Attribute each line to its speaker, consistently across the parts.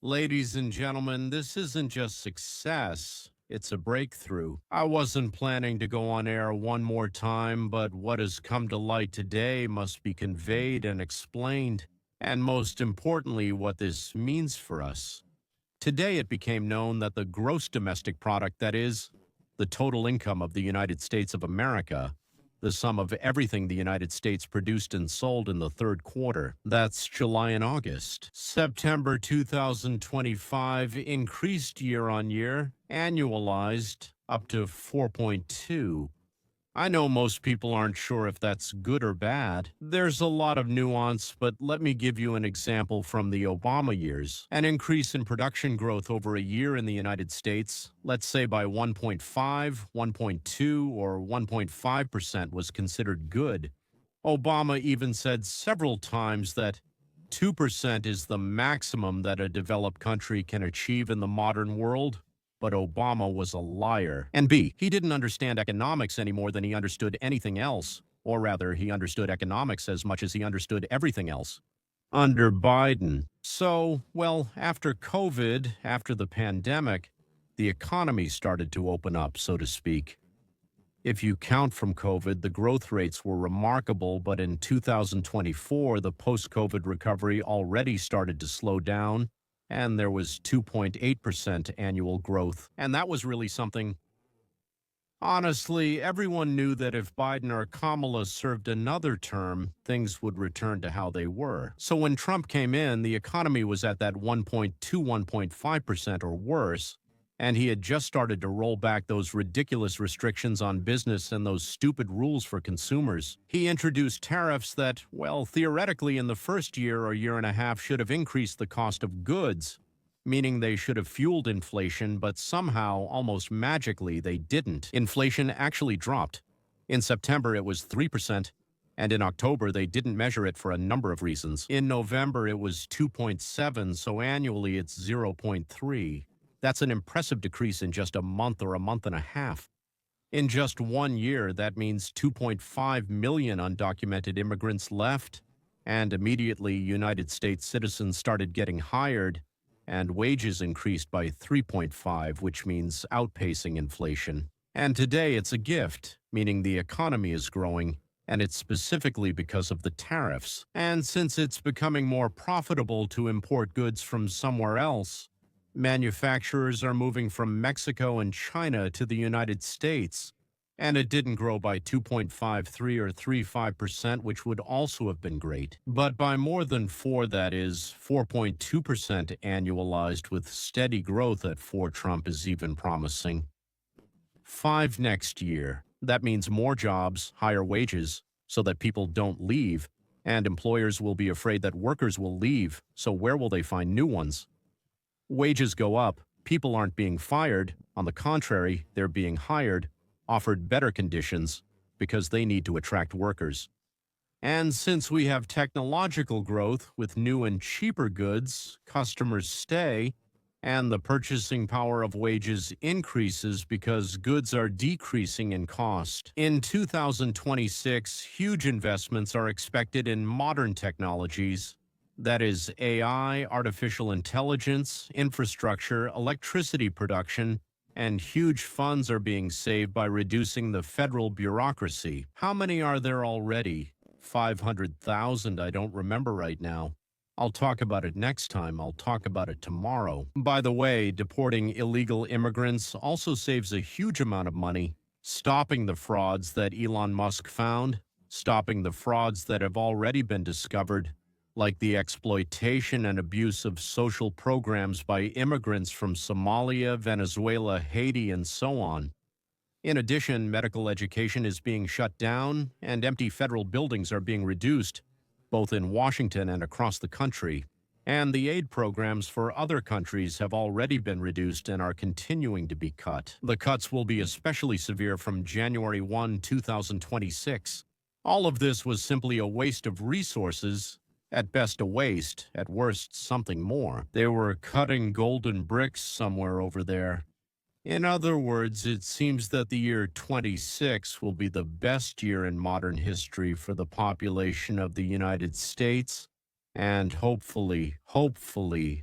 Speaker 1: Ladies and gentlemen, this isn't just success, it's a breakthrough. I wasn't planning to go on air one more time, but what has come to light today must be conveyed and explained, and most importantly, what this means for us. Today, it became known that the gross domestic product, that is, the total income of the United States of America, the sum of everything the United States produced and sold in the third quarter, that's July and August, September 2025, increased year on year, annualized up to 4.2. I know most people aren't sure if that's good or bad. There's a lot of nuance, but let me give you an example from the Obama years. An increase in production growth over a year in the United States, let's say by 1.5, 1.2, or 1.5% was considered good. Obama even said several times that 2% is the maximum that a developed country can achieve in the modern world. But Obama was a liar. And B, he didn't understand economics any more than he understood anything else. Or rather, he understood economics as much as he understood everything else. Under Biden. So, well, after COVID, after the pandemic, the economy started to open up, so to speak. If you count from COVID, the growth rates were remarkable, but in 2024, the post-COVID recovery already started to slow down, and there was 2.8% annual growth. And that was really something. Honestly, everyone knew that if Biden or Kamala served another term, things would return to how they were. So when Trump came in, the economy was at that 1.2, 1.5% or worse, and he had just started to roll back those ridiculous restrictions on business and those stupid rules for consumers. He introduced tariffs that, well, theoretically in the first year or year and a half should have increased the cost of goods, meaning they should have fueled inflation, but somehow, almost magically, they didn't. Inflation actually dropped. In September, it was 3%, and in October, they didn't measure it for a number of reasons. In November, it was 2.7, so annually it's 0.3. That's an impressive decrease in just a month or a month and a half. In just 1 year, that means 2.5 million undocumented immigrants left, and immediately United States citizens started getting hired, and wages increased by 3.5, which means outpacing inflation. And today it's a gift, meaning the economy is growing, and it's specifically because of the tariffs. And since it's becoming more profitable to import goods from somewhere else, manufacturers are moving from Mexico and China to the United States, and it didn't grow by 2.53 or 35%, which would also have been great, but by more than 4, that is 4.2% annualized, with steady growth at 4. Trump is even promising 5 next year. That means more jobs, higher wages, so that people don't leave, and employers will be afraid that workers will leave, so where will they find new ones? Wages go up, people aren't being fired. On the contrary, they're being hired, offered better conditions, because they need to attract workers. And since we have technological growth with new and cheaper goods, customers stay, and the purchasing power of wages increases because goods are decreasing in cost. In 2026, huge investments are expected in modern technologies. That is AI, artificial intelligence, infrastructure, electricity production, and huge funds are being saved by reducing the federal bureaucracy. How many are there already? 500,000, I don't remember right now. I'll talk about it next time. I'll talk about it tomorrow. By the way, deporting illegal immigrants also saves a huge amount of money. Stopping the frauds that Elon Musk found, stopping the frauds that have already been discovered, like the exploitation and abuse of social programs by immigrants from Somalia, Venezuela, Haiti, and so on. In addition, medical education is being shut down, and empty federal buildings are being reduced, both in Washington and across the country. And the aid programs for other countries have already been reduced and are continuing to be cut. The cuts will be especially severe from January 1, 2026. All of this was simply a waste of resources. At best a waste, at worst something more. They were cutting golden bricks somewhere over there. In other words, it seems that the year 26 will be the best year in modern history for the population of the United States, and hopefully,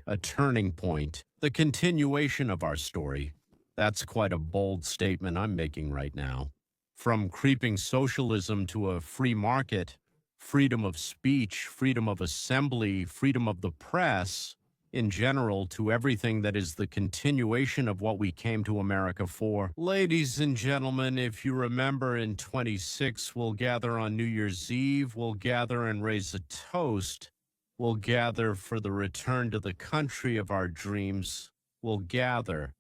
Speaker 1: a turning point, the continuation of our story. That's quite a bold statement I'm making right now. From creeping socialism to a free market, freedom of speech, freedom of assembly, freedom of the press, in general, to everything that is the continuation of what we came to America for. Ladies and gentlemen, if you remember, in 26, we'll gather on New Year's Eve, we'll gather and raise a toast. We'll gather for the return to the country of our dreams. We'll gather